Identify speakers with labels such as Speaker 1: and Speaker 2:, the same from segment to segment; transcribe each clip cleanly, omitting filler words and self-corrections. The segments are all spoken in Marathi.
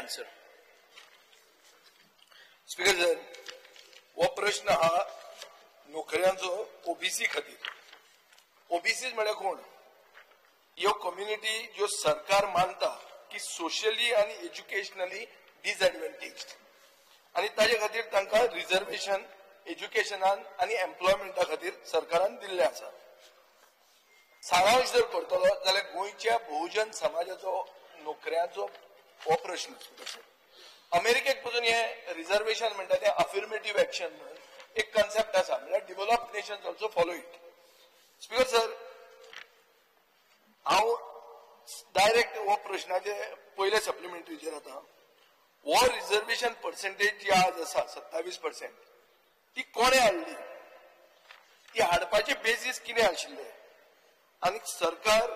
Speaker 1: answer.
Speaker 2: स्पीकर सर, वो प्रश्न हा नोकऱ्यांचो ओबीसी खातीर. ओबीसी म्हळ्यार कोण? ह्यो कम्युनिटी ज्यो सरकार मानता की सोशली आनी एज्युकेशनली डिसएडवांटेज्ड, आनी ताजे खातीर तांकां रिजर्वेशन एज्युकेशनान आनी एम्प्लॉयमेंटा खातीर सरकारान दिल्ले आसा. सारांश जर करतलो जाल्यार गोंयच्या बहुजन समाजाचो नोकऱ्यांचो हो प्रश्न. अमेरिकेक पासून हे रिजर्वेशन म्हणटा ते अफर्मेटिव्ह एक्शन म्हणून एक कन्सेप्ट आसा, म्हणजे developed nations also follow it. Speaker sir, हांव डायरेक्ट हो प्रश्नाचे पयले सप्लिमेंटरीचेर येता. हो रिजर्वेशन पर्सेंटेज जी आज आसा 27%, ती कोणे हाडली? ती हाडपाचे बेसीस कितें आशिल्ले? आनी सरकार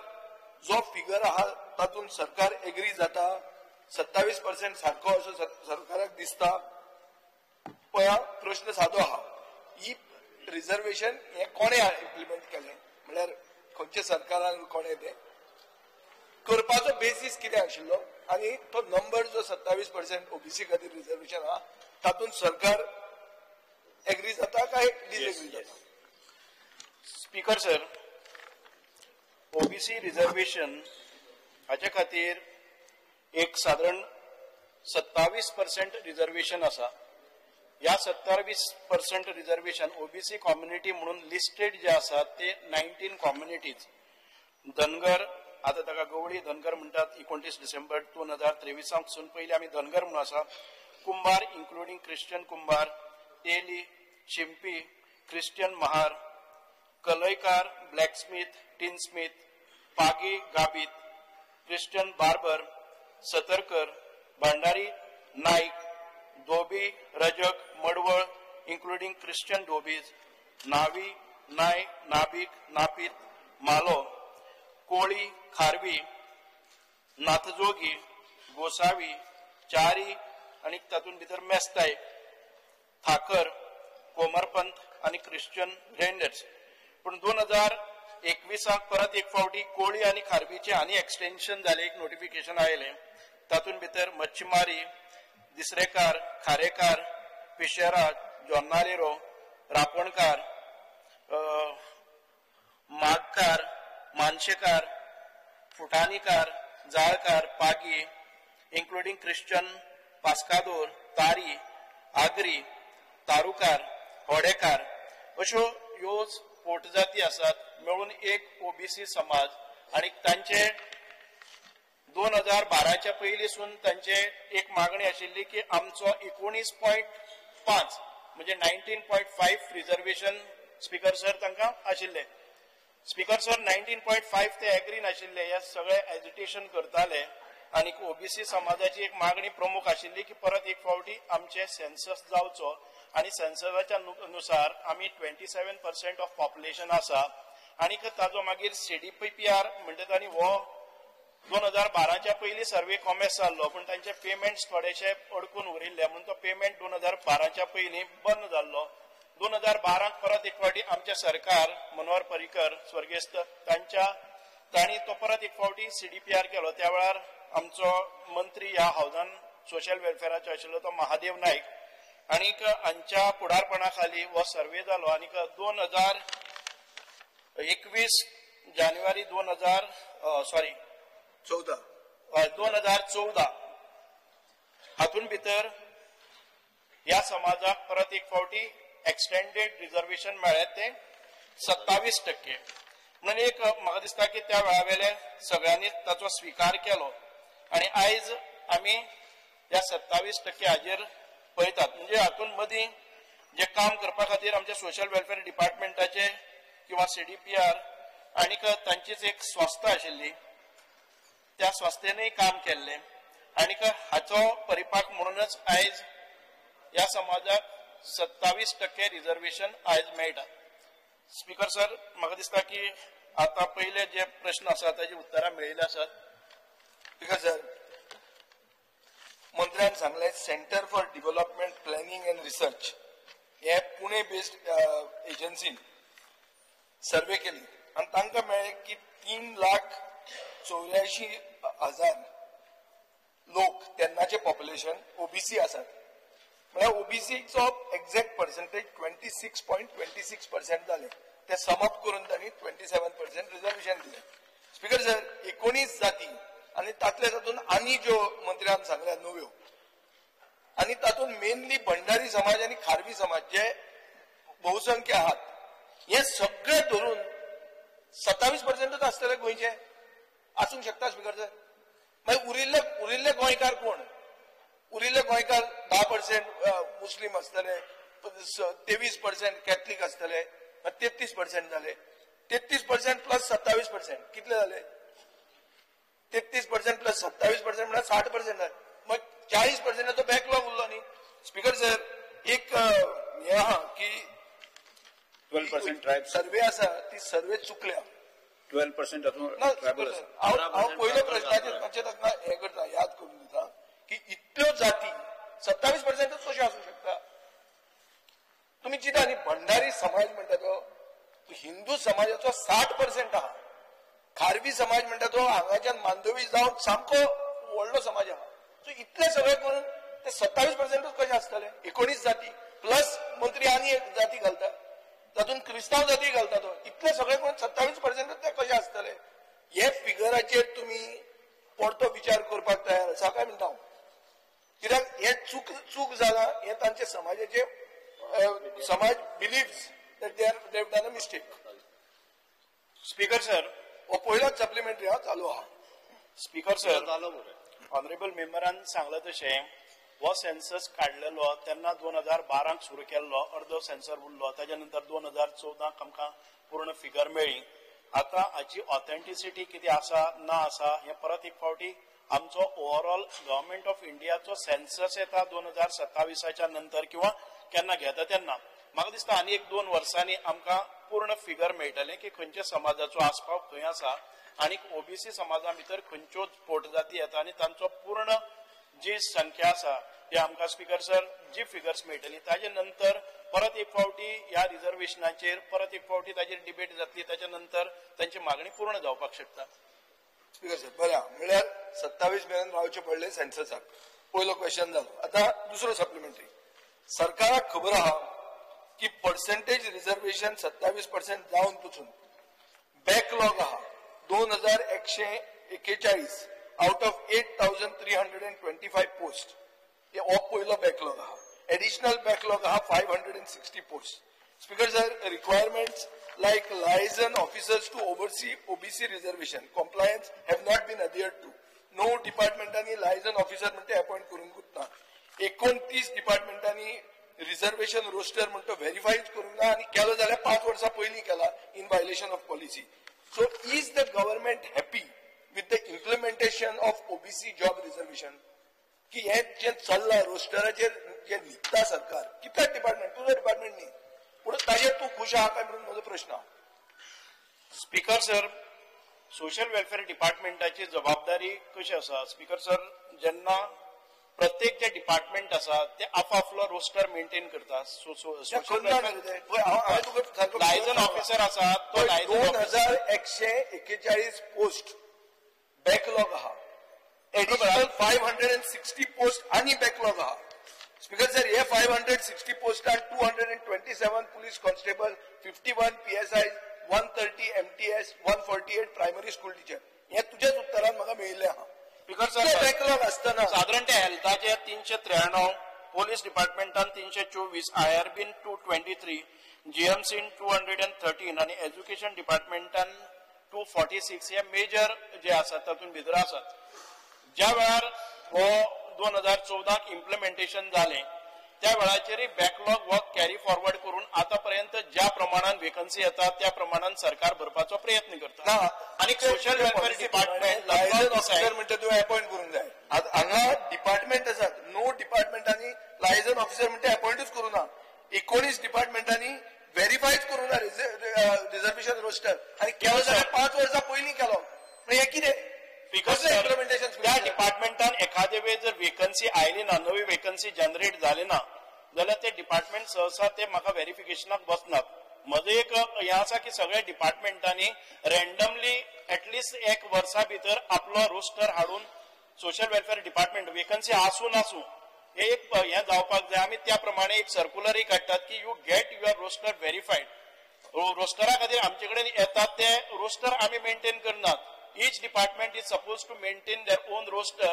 Speaker 2: जो फिगर आहा तातूंत सरकार एग्री जाता? 27% सारको असो सरकाराक दिसता? पळया, प्रश्न सादो आहा. ही रिजर्वेशन हे कोणे इम्प्लिमेंट केले, म्हळ्यार खंयच्या सरकारान कोणे ते करपाचो बेसीस कितें आशिल्लो? आनी तो नंबर जो 27% ओबीसी खातीर रिजर्वेशन आहा तातूंत सरकार एग्री जाता काय डिसएग्री जाता?
Speaker 1: स्पीकर सर, ओबीसी रिजर्वेशन हाचे खातीर एक साधारण 27% रिजर्वेशन आसा. ह्या 27% रिजर्वेशन ओबीसी कम्युनिटी म्हणून लिस्टेड जे आसात ते 19 कम्युनिटीज. धनगर, आता ताका गवळी धनगर म्हणटात, 29 डिसेंबर 2023 पासून पयलीं आमी धनगर म्हणून आसा. कुंभार इन्क्लुडिंग क्रिश्चियन कुंभार, तेली, शिंपी, क्रिश्चियन महार, कलयकार, ब्लॅकस्मिथ, टिनस्मिथ, पागी गाबीत, क्रिश्चियन बार्बर, सतरकर, भांडारी, नाईक, धोबी, रजक, मडवळ इन्क्लुडिंग क्रिश्चियन धोबीज, नावी, नाय, नाभिक, नापीत, मालो, कोळी, खारवी, नाथजोगी, गोसावी, चारी आणि तातूंत भितर मेस्ताय, थाकर, कोमरपंथ आणि क्रिश्चियन रेंडर्स. पण 2021 परत एक फावटी कोळी आणि खारवीचे आनी एक्सटेन्शन जाले, एक नोटिफिकेशन आयले. तातूंत भितर मच्छीमारी, दिसरेकार, खारेकार, पिशेराज, जोन्नालेरो, रापणकार, मागकार, मानशेकार, फुटाणीकार, जाळकार, पागी इन्क्लुडिंग क्रिश्चियन, पास्कादोर, तारी, आगरी, तारुकार, होडेकार अश्यो ह्यो पोटजाती आसात मेळून एक ओबीसी समाज. आणि तांचे 2012च्या पयलींसून तांचे एक मागणी आशिल्ली की आमचो 19.5 म्हणजे 19.5 रिजर्वेशन स्पीकर सर तांकां आशिल्ले. स्पीकर सर 19.5 ते एग्री नाशिल्ले, हे सगळे एजिटेशन करताले. आणि ओबीसी समाजाची एक मागणी प्रमुख आशिल्ली की परत एक फावटी आमचे सेन्सस जावचो. आणि सेन्ससाच्या नुसार आमी 27% ऑफ पॉप्युलेशन आसा. आणि ताजो मागीर CDPR म्हणटात, आनी हो 2012च्या पयलीं सर्वे कॉमेस जाल्लो, पण तांचे पेमेंट्स थोडेशे अडकून उरिल्ले म्हणून तो पेमेंट 2012च्या पयलीं बंद जाल्लो. 2012 परत एक फावटी आमचे सरकार मनोहर पर्रीकर स्वर्गेस्त तांणी तो परत एक फावटी CDPR केलो. त्या वेळार आमचो मंत्री ह्या हावजान सोशल वेलफेअराचो आशिल्लो तो महादेव नायक, आणि हांच्या फुडारपणा खाली हो सर्वे जालो. आणि 2021 जानेवारी 2014 हातून भितर ह्या समाजाक परत एक फावटी एक्सटेंडेड रिजर्वेशन मेळ्ळे ते 27%. म्हणून एक म्हाका दिसता की त्या वेळा वेले सगळ्यांनी ताचो स्वीकार केलो. आणि आयज आमी ह्या 27% हाजेर पळयतात. म्हणजे हातून मदीं जे काम करपा खातीर आमच्या सोशल वेलफेअर डिपार्टमेंटाचे किंवा CDPR आनीक तांचीच एक संस्था आशिल्ली, त्या संस्थेनूय काम केल्लें. आनीक हाचो परिपाक म्हणूनच आयज ह्या समाजाक 27% रिजर्वेशन आयज मेळटा. स्पीकर सर, म्हाका दिसता की आता पहिले जे प्रश्न आसात ताजी उत्तरां मेळिल्ली आसात.
Speaker 2: स्पीकर सर, मंत्र्यान सांगले centre for development planning and research हे पुणे बेस्ड एजन्सीन सर्वे केली आणि तांकां मेळ्ळे की 3,84,000 लोक तेन्नाचे पॉप्युलेशन ओबीसी आसात म्हळ्यार ओबीसीचो एक्झॅक्ट पर्सेंटेज 26.26% जाले ते समअप करून तांणी 27% रिझर्वेशन दिले. स्पीकर सर 19 जाती आणि तातूंत आनी ज्यो मंत्र्यान सांगल्या नव्यो आणि तातूंत मेनली भंडारी समाज आणि खारवी समाज जे बहुसंख्य आहात हे सगळे धरून 27%च आसतले गोंयचे आसूंक शकता. स्पीकर सर मागीर उरिल्ले गोंयकार कोण? उरिल्ले गोंयकार 10% मुस्लीम आसतले, 23% कॅथलीक आसतले, 33% जाले. 33% प्लस 27% कितले जाले? 33% प्लस 27% म्हणजे 60% जाले. मग 40% तो बॅकलॉग उरलो न्ही. स्पीकर सर एक हे आहा की
Speaker 3: 12% ट्रायब
Speaker 2: सर्वे आसा ती सर्वे चुकल्या.
Speaker 3: 12% ट्रायबल
Speaker 2: हांव पयल्या प्रश्नाचेर तांचे ताका हे करता याद करून दिता की इतल्यो जाती 27%च कशें आसूं शकता? तुमी चिंता न्ही भंडारी समाज म्हणटा तो हिंदू समाजाचो 60% आहा. खारवी समाज म्हणटा तो हांगाच्यान मांडवी जावन सामको व्हडलो समाज आहा. सो इतले सगळे करून ते 27%च कशें आसतले? 19 जाती प्लस मंत्री आनी एक जाती घालता तातूंत क्रिस्तांव जाती घालता तो इतले सगळे करून 27% ते कशें आसतले? हे फिगराचेर तुमी परतो विचार करपाक तयार आसा काय म्हणटा हांव. कित्याक हे चूक जाला हे तांचे समाजाचे समाज believes that they have done a mistake.
Speaker 1: Speaker sir
Speaker 2: हो पयलोच सप्लिमेंटरी हा चालू आहा.
Speaker 1: स्पीकर सर ऑनरेबल मेंबरान सांगला तशें हो सेन्सस काडलेलो तेन्ना 2012 सुरू केल्लो अर्दो सेन्सर उरलो ताच्या नंतर 2014 आमकां पूर्ण फिगर मेळ्ळी. आता हाची ऑथेंटिसिटी कितें आसा ना आसा हे परत एक फावटी आमचो ओव्हरऑल गव्हर्नमेंट ऑफ इंडियाचो सेन्सस येता 2027 नंतर किंवा केन्ना घेता तेन्ना म्हाका दिसता आनी 1-2 वर्सांनी आमकां पूर्ण फिगर मेळटलें की खंयच्या समाजाचो आस्पाव खंय आसा आनी ओबीसी समाजा भितर खंयच्यो पोटजाती येता आनी तांचो पूर्ण जी संख्या आसा ती आमकां स्पीकर सर जी फिगर्स मेळटली ताजे नंतर परत एक फावटी ह्या रिझर्वेशनाचेर परत एक फावटी ताजेर डिबेट जातली ताच्या नंतर तांची मागणी पूर्ण जावपाक शकता.
Speaker 2: स्पीकर सर बरें म्हणल्यार 27 मेरेन रावचे पडले सेन्ससाक. पयलो क्वेश्चन जालो. आता दुसरो सप्लिमेंटरी. सरकाराक खबर आहा की पर्सेंटेज रिझर्वेशन 27% जावन पसून बॅकलॉग आहा 2141 आउट ऑफ 8325 पोस्ट. हो पयलो बॅकलॉग आहा. एडिशनल बॅकलॉग आहा 560 post. Speaker sir requirements like liaison officers to oversee OBC reservation compliance have not been adhered to. No departmentani liaison officer म्हणते अपॉइंट करूंक ना. 29 डिपार्टमेंटांनी रिझर्वेशन रोस्टर म्हणतो व्हेरीफायच करूंक ना आणि केलो जाल्यार 5 वर्सां पयलीं केला in violation of policy. So is the government happy with the implementation of OBC job reservation की हे जे चल्ला रोस्टराचेर जे न्हिदता सरकार कित्याक डिपार्टमेंट तुजो डिपार्टमेंट न्ही पूण ताजेर तूं खुश आहा काय म्हणून म्हजो प्रश्न.
Speaker 1: स्पीकर सर सोशल वेलफेअर डिपार्टमेंटाची जबाबदारी कशी आसा? स्पीकर सर जेन्ना प्रत्येक जे डिपार्टमेंट आसा ते आपापलो रोस्टर मेंटेन करता. लायझन ऑफिसर आसा तो
Speaker 2: 2141 पोस्ट बॅकलॉग आहा. एडिशनल 560 पोस्ट आणि बॅकलॉग आहा. स्पीकर सर हे 560 पोस्टार 227 police constable 51 PSI 130 MTS 148 primary school teacher हे तुझ्याच उत्तरान म्हाका मेळिल्ले आहा.
Speaker 1: स्पीकर सर
Speaker 2: बॅकलॉग आसतना
Speaker 1: साधारण ते हेल्थाचे 393 पोलीस डिपार्टमेंटान 324 IRBन 223 GMCन 213 आणि एज्युकेशन डिपार्टमेंटान 246 हे मेजर जे आसात तातूंत भितर आसात. ज्या वेळार हो 2014 इम्प्लिमेंटेशन जाले त्या वेळाचेर बॅकलॉग वर्क कॅरी फॉरवर्ड करून आतापर्यंत ज्या प्रमाणात वेकन्सी येतात त्या प्रमाणात सरकार भरपाचो प्रयत्न करता. आणि सोशल वेलफेअर डिपार्टमेंट
Speaker 2: लायझन ऑफिसर म्हणटा तूं अपॉइंट करूंक जाय. हांगा डिपार्टमेंट आसात. नो डिपार्टमेंटांनी लायझन ऑफिसर म्हणटा अपॉइंटूच करूं ना. 19 डिपार्टमेंटांनी व्हेरीफायच करूं ना रिझर्वेशन रोस्टर आणि केलो जाल्यार 5 वर्सां पयलीं केलो. हे कितें इम्प्लिमेंटेशन?
Speaker 1: त्या डिपार्टमेंटान एखादे वेळ जर वेकन्सी आयली ना नवी वेकन्सी जनरेट जाली ना जाल्यार ते डिपार्टमेंट सहसा ते म्हाका व्हेरिफिकेशनाक बसनात. म्हजो एक हे आसा की सगळ्या डिपार्टमेंटांनी रॅन्डमली एटलिस्ट 1 वर्सा भितर आपलो रोस्टर हाडून सोशल वेलफेअर डिपार्टमेंट वेकन्सी आसूं नासूं हे एक हें जावपाक जाय. आमी त्या प्रमाणे एक सर्क्युलरय काडटात की you get your roster verified. रोस्टरा खातीर आमचे कडेन येतात ते रोस्टर आमी मेंटेन करनात. Each department is supposed to maintain their own roster.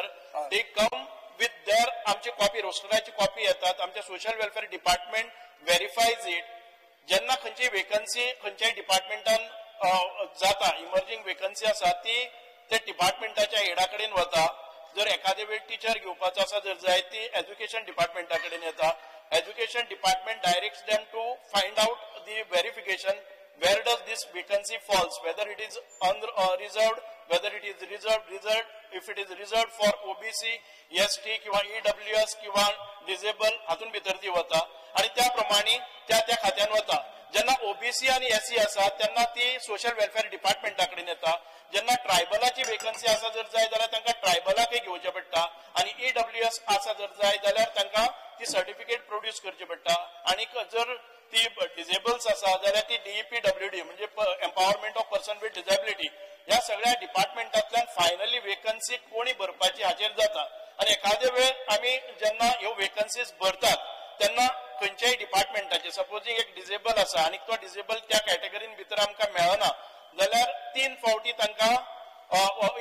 Speaker 1: They come with their आमची कॉपी रोस्टराची कॉपी येतात. आमच्या सोशल वेलफेअर डिपार्टमेंट व्हेरीफायज इट. जेन्ना खंयची वेकन्सी खंयच्याय डिपार्टमेंटान जाता इमर्जिंग वेकन्सी आसा ती त्या डिपार्टमेंटाच्या हेडा कडेन वता. जर एखादे वेळ टीचर घेवपाचो आसा जर जाय ती एज्युकेशन डिपार्टमेंटा कडेन येता. Education department directs them to find out the verification where does this vacancy falls, whether it is reserved, whether it is reserved, if it is reserved for OBC, ST किंवा EWS किंवा डिसेबल हातून भितर ती वता आणि त्या प्रमाणे त्या खात्यान वता. जेन्ना OBC आणि SC आसा तेन्ना ती सोशल वेलफेअर डिपार्टमेंटा कडेन येता. जेन्ना ट्रायबलाची वेकन्सी आसा जर जाय जाल्यार तांकां ट्रायबलाकय घेवचें पडटा आणि EWS आसा जर जाय जाल्यार तांकां ती सर्टिफिकेट प्रोड्यूस करची पडटा. आणि जर ती डिसेबल्स आसा जाल्यार ती DEPWD म्हणजे empowerment of person with disability या सगळ्या डिपार्टमेंटांतल्यान फायनली वेकन्सी कोणी भरपाची हाचेर जाता. आणि एखादे वेळ आमी जेन्ना ह्यो वेकन्सीज भरतात तेन्ना खंयच्याय डिपार्टमेंटाचे सपोजींग एक डिसेबल आसा आणि तो डिसेबल त्या कॅटेगरीन भितर आमकां मेळना जाल्यार 3 फावटी तांकां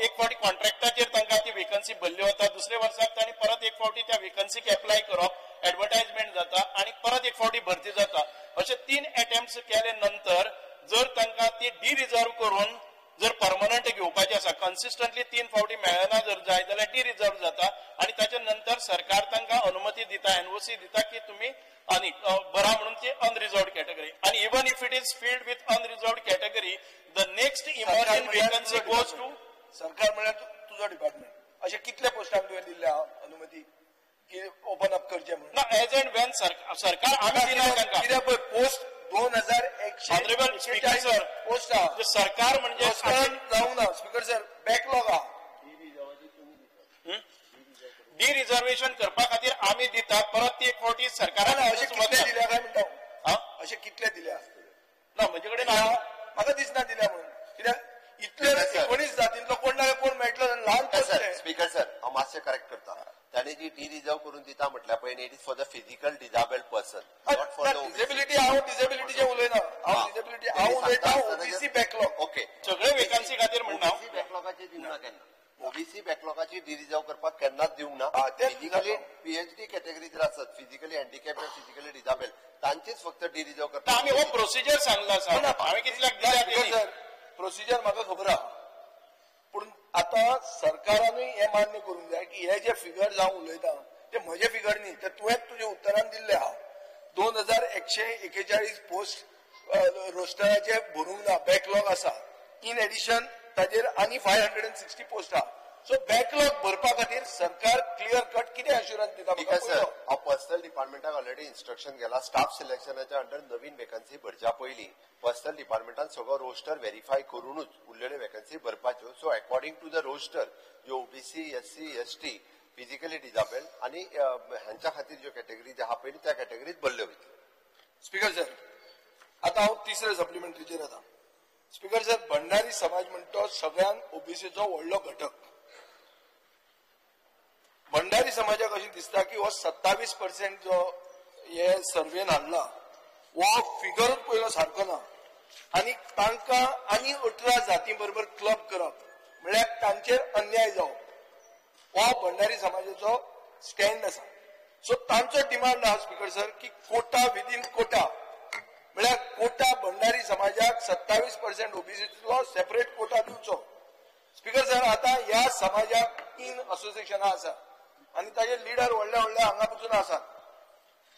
Speaker 1: एक फावटी कॉन्ट्रॅक्टाचेर तांकां ती वेकन्सी भरली वता. दुसऱ्या वर्साक तांणी परत एक फावटी त्या वेकन्सीक एप्लाय करप, एडवर्टायजमेंट जाता आणि परत एक फावटी भरती जाता. अशे 3 अटेम्प्ट्स केले नंतर जर तांकां ती डिरिजर्व करून जर परमनंट घेवपाची आसा कन्सिस्टंटली 3 फावटी मेळना जर जाय जाल्यार डिरिजर्व जाता आणि ताच्या नंतर सरकार तांकां अनुमती दिता, NOC दिता की तुमी आणि बरा म्हणून ती अनरिझर्वड कॅटेगरी. आणि even if it is filled with unreserved category the next emerging vacancy goes to
Speaker 2: सरकार म्हळ्यार तुझो डिपार्टमेंट. अशे कितल्या पोस्टांक तुवें दिल्या अनुमती की ओपन अप करचे म्हणून?
Speaker 1: ना एज एंड वेन सरकार आमी दिना तांकां.
Speaker 2: कित्याक पळय post 2100
Speaker 1: honourable speaker sir
Speaker 2: post आहा.
Speaker 1: सरकार म्हणजे
Speaker 2: जावंक ना स्पीकर सर बॅकलॉग आहा.
Speaker 1: डी रिझर्वेशन करपा खातीर आमी दितात परत ती एक फावटी सरकारान
Speaker 2: अशे कितले दिल्या काय म्हणटा अशे कितले दिल्या
Speaker 1: ना म्हजे कडेन
Speaker 2: म्हाका दिसना दिल्या म्हणून. कित्याक इतले 19 जातींतलो कोण ना कोण मेळटलो ल्हान पोस्ट.
Speaker 4: स्पीकर सर हांव मातशें करेक्ट करता. ताणे जी डी रिझर्व करून दिता म्हटल्या पळय it is for the physical disabled person not for the
Speaker 2: disability. हांव डिसेबिलिटीचे उलयना. हांव डिसेबिलिटी हांव उलयता ओबीसी बॅकलॉग.
Speaker 4: ओके
Speaker 1: सगळे वेकन्सी खातीर म्हणना
Speaker 4: ओबीसी बॅकलॉगाची दिवना केन्ना ओबीसी बॅकलॉगाची डी रिझर्व करपाक केन्नाच दिवंक ना. फिजिकली PhD कॅटेगरी जर आसत फिजिकली हँडिकॅप्ड आनी फिजिकली डिसेबल्ड तांचीच फक्त डी रिझर्व करता.
Speaker 1: आमी हो प्रोसिजर सांगला सर. हांवें कितल्याक दिल्या
Speaker 2: प्रोसिजर म्हाका खबर आहा पूण आता सरकारानूय हे मान्य करूंक जाय की हे जे फिगर जावं उलयता ते म्हजे फिगर न्ही ते तुवेंच तुज्या उत्तरान दिल्ले आहा. 2141 पोस्ट रोस्टराचे भरूंक ना बॅकलॉग आसा. इन एडिशन ताजेर आनी 560 पोस्ट आहा. सो बॅकलॉग भरपा खातीर सरकार क्लियर कट कितें अश्युरन्स दिता?
Speaker 4: बिकॉज सर हांव पर्सनल डिपार्टमेंटाक ऑलरेडी इन्स्ट्रक्शन केला स्टाफ सिलेक्शनाच्या अंडर नवीन वेकन्सी भरच्या पयलीं पर्सनल डिपार्टमेंटान सगळो रोस्टर व्हेरीफाय करूनच उरलेल्यो वेकन्सी भरपाच्यो. So according to the roster ज्यो OBC SC ST physically disabled आणि हांच्या खातीर ज्यो कॅटेगरीज आहा पळय त्या कॅटेगरीत भरल्यो वयतल्यो.
Speaker 2: स्पीकर सर आता हांव तिसऱ्या सप्लिमेंटरीचेर येता. स्पीकर सर भंडारी समाज म्हणटा सगळ्यांत OBCचो व्हडलो घटक. भंडारी समाजाक अशें दिसता की हो 27% जो हे सर्वेन हाडला हो फिगरूच पयलो सारको ना आनी तांकां आनी 18 जाती बरोबर क्लब करप म्हळ्यार तांचेर अन्याय जावप हो भंडारी समाजाचो स्टँड आसा. सो तांचो डिमांड आहा स्पीकर सर की कोटा विदीन कोटा म्हळ्यार कोटा भंडारी समाजाक 27% OBCचो सेपरेट कोटा दिवचो. स्पीकर सर आता ह्या समाजाक 3 असोसिएशनां आसा आणि ताजे लिडर व्हडले व्हडले हांगा पसून आसात.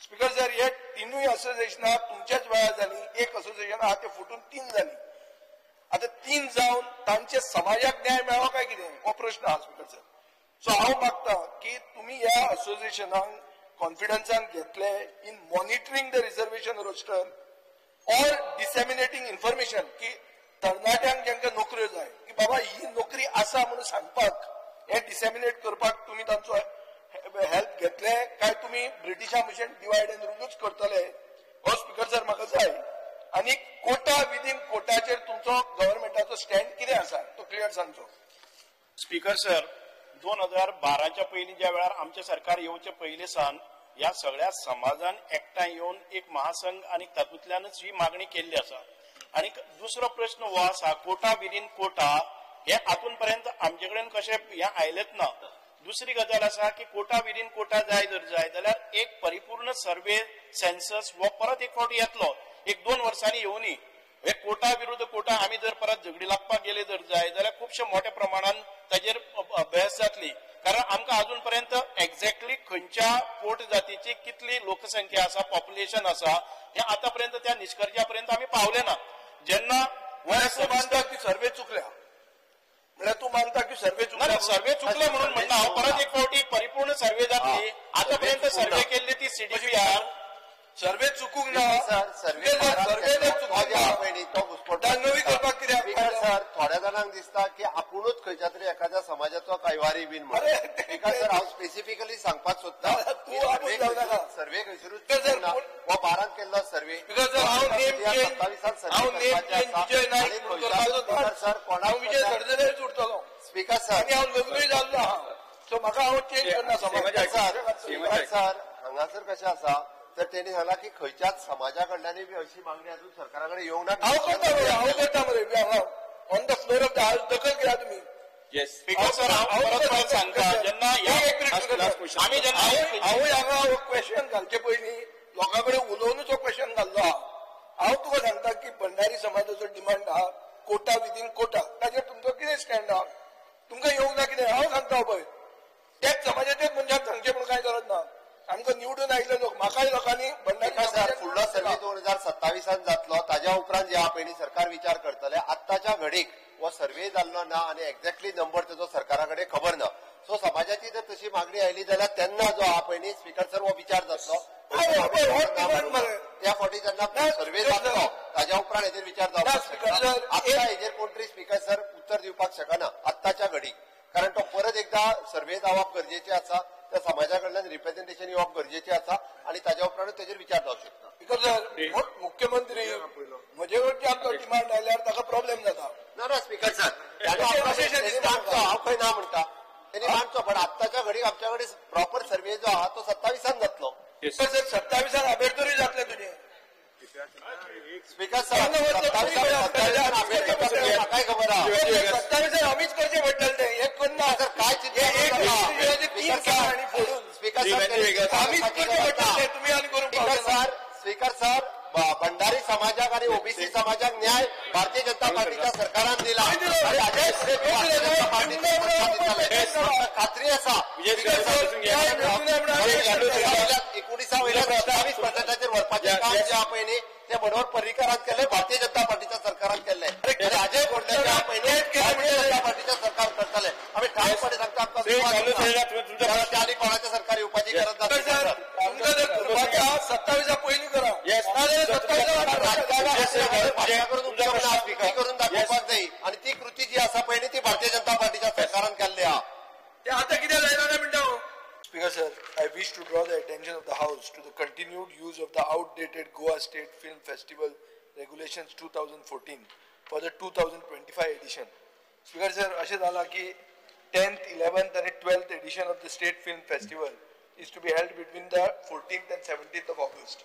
Speaker 2: स्पीकर सर हे 3 असोसिएशनां तुमच्याच वेळार जाली. एक असोसिएशन आहा ते फुटून 3 जाली. आता 3 जावन तांचे समाजाक न्याय मेळ्ळो काय कितें हो प्रश्न आहा स्पीकर सर. सो हांव मागता की तुमी ह्या असोसिएशनाक कॉन्फिडन्सान घेतले in monitoring the reservation roster or disseminating information की तरणाट्यांक जेंका नोकऱ्यो जाय की बाबा ही नोकरी आसा म्हणून सांगपाक हे डिसेमिनेट करपाक तुमी तांचो हेल्प घेतले काय तुमी ब्रिटिशा भशेन डिवायड एंड रूलूच करतले हो स्पीकर सर म्हाका जाय. आनी कोटा विदीन कोटाचेर तुमचो गव्हर्नमेंटाचो स्टँड कितें आसा तो क्लियर सांगचो.
Speaker 1: स्पीकर सर 2012च्या पयलीं ज्या वेळार आमचे सरकार येवचे पयले सावन ह्या सगळ्या समाजान एकठांय येवन एक महासंघ आणि तातूंतल्यानच ही मागणी केल्ली आसा. आणि दुसरो प्रश्न हो आसा कोटा विदीन कोटा हे आतून पर्यंत आमचे कडेन कशें हे आयलेच ना. दुसरी गजाल आसा की कोटा विदीन कोटा जाय जाल्यार एक परिपूर्ण सर्वे सेन्सस हो परत एक फावटी येतलो, 1-2 वर्सांनी येवनी. हे कोटा विरुद्ध कोटा आमी जर परत झगडी लागपाक गेले जाय जाल्यार खुबशे मोठ्या प्रमाणात ताजेर बहस जातली. कारण आमकां अजून पर्यंत एक्झॅक्टली खंयच्या पोट जातीची कितली लोकसंख्या आसा, पॉप्युलेशन आसा हे आतापर्यंत त्या निष्कर्षापर्यंत आमी पावले ना. जेन्ना
Speaker 2: तूं मानता की सर्वे चुकल्या म्हळ्यार तू मानता की सर्वे चुकल्या?
Speaker 1: सर्वे चुकले म्हणून म्हणटा हांव परत एक फावटी परिपूर्ण सर्वे जातली. आतापर्यंत सर्वे केल्ली ती CDPR
Speaker 2: सर्वे चुकूंक ना. सर्वे नवी करपाक कित्याक?
Speaker 4: सर थोड्या जाणांक दिसता की आपुणूच खंयच्या तरी एखाद्या समाजाचो कैवारी बीन म्हणून. सर हांव स्पेसिफिकली सांगपाक सोदता सर्वे खंयसरूच हो 12 केल्लो सर्वे सर कोणाक
Speaker 2: विजय सरदेसाय उरतलो
Speaker 4: स्पीकर सर
Speaker 2: आनी हांव लग्नूय जाल्लो आहा सो म्हाका हांव चेंज करना
Speaker 4: सर हांगासर कशें आसा तर तेणी सांगला की खंयच्याच समाजा कडल्यानय बी अशी मागणी अजून सरकारा कडेन येवंक ना.
Speaker 2: हांव करता मरे on the floor of the house दखल घेया तुमी.
Speaker 1: स्पीकर सर हांव सांगता जेन्ना
Speaker 2: हांवूय हांगा क्वेश्चन घालचे पयलीं लोकां कडेन उलोवनूच हो क्वेश्चन घाल्लो आहा. हांव तुका सांगता की भंडारी समाजाचो डिमांड आहा कोटा विदीन कोटा, ताजेर तुमचो कितें स्टँड आहा? तुमकां येवंक ना कितें? हांव सांगता पळय त्याच समाजाचेच मनशाक सांगचे म्हणून कांय गरज ना. आमकां निवडून आयिल्ले लोक म्हाकाय लोकांनी भंडारी
Speaker 4: फुडलो सर्वे 2027 जातलो. ताज्या उपरांत जे पयलीं सरकार विचार करतले. आत्ताच्या घडीक हो सर्वे जाल्लो ना आणि एक्झॅक्टली नंबर तेजो सरकारा कडेन खबर ना. सो समाजाची जर तशी मागणी आयली जाल्यार तेन्ना जो हा पयलीं स्पीकर सर हो विचार जातलो. त्या फावटी जेन्ना सर्वे जातलो ताज्या उपरांत हेजेर विचार जावपाक आत्ता हेजेर कोण तरी स्पीकर सर उत्तर दिवपाक शकना आत्ताच्या घडीक. कारण तो परत एकदा सर्वे जावप गरजेचे आसा, त्या समाजा कडल्यान रिप्रेझेंटेशन येवप गरजेचे आसा आणि ताज्या उपरांत तेजेर विचार जावंक शकता.
Speaker 2: बिकॉज मुख्यमंत्री म्हजे कडच्यान आमचो डिमांड आयल्यार ताका प्रॉब्लेम जाता.
Speaker 4: ना स्पीकर सर हांव खंय ना म्हणटा तेणी मांडचो, पण आत्ताच्या घडीक आमच्या कडेन प्रॉपर सर्वे जो आहा तो 27 जातलो.
Speaker 2: सर 27 आंबेडकरूय जातले तुजे.
Speaker 4: स्पीकर सर 27 म्हाकाय खबर आहा
Speaker 2: 27 आमीच करचे पडटले ते एक करना
Speaker 4: सर काय स्पीकर सर
Speaker 2: आमीच करचे पडटले तुमी आनी करूंक.
Speaker 4: स्पीकर सर भंडारी समाजाक आणि ओबीसी समाजाक न्याय भारतीय जनता पार्टीच्या सरकारान दिला खात्री आसा. 19% व्हरपाचें काम जे आहा पळय न्ही ते मनोहर पर्रीकरान केले, भारतीय जनता पार्टीच्या सरकारान केले. राजय गोंडले पयले भारतीय जनता पार्टीच्या सरकार करतले. आमी ठामपणे सांगता आमकां आनी कोणाचें सरकार येवपाची गरज ना.
Speaker 2: 27 पयलीं करा
Speaker 4: करून दाखोवपाक जाय आणि ती कृती जी आसा पळय न्ही ती भारतीय जनता पार्टीच्या सरकारान केल्ली आहा.
Speaker 2: ते आतां कितें जायना ना म्हणटा. Speaker sir, I wish to draw the attention of the House to the continued use of the outdated Goa State Film Festival Regulations 2014 for the 2025 edition. Speaker sir, अशें जाला की 10th, 11th and 12th edition of the State Film Festival is to be held between the 14th and 17th of August.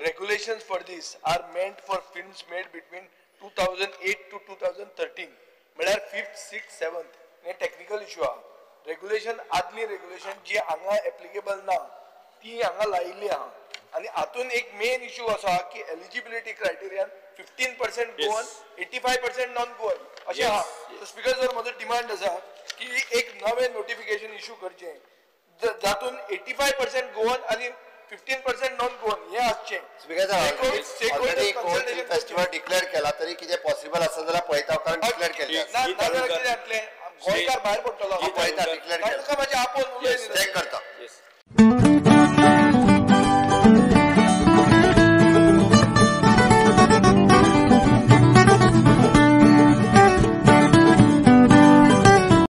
Speaker 2: Regulations for this are meant for films made between 2008 to 2013. म्हळ्यार 5th, 6th, 7th हे टेक्निकल इश्यू आहा. रेग्युलेशन आदली रेग्युलेशन जी हांगा एप्लिकेबल ना ती हांगा लायिल्ली आहा. आनी हातून एक मेन इश्यू असो आहा की एलिजिबिलिटी क्रायटेरियान 15% गोवन 85% नॉन गोवन अशें आहा. स्पीकर सर म्हजो डिमांड आसा की एक नवें नोटिफिकेशन इश्यू करचें जातून 85% गोवन आनी 15% नॉन गोवन हे आसचें.
Speaker 4: फेस्टिवल डिक्लेअर केला तरी कितें पॉसिबल आसा जाल्यार पळयता कारण डिक्लेअर केलें
Speaker 2: कितें जातलें गोंयकार भायर पडटलो
Speaker 4: पळयता डिक्लेअर
Speaker 2: म्हाजे आपोवन
Speaker 4: चेक करता.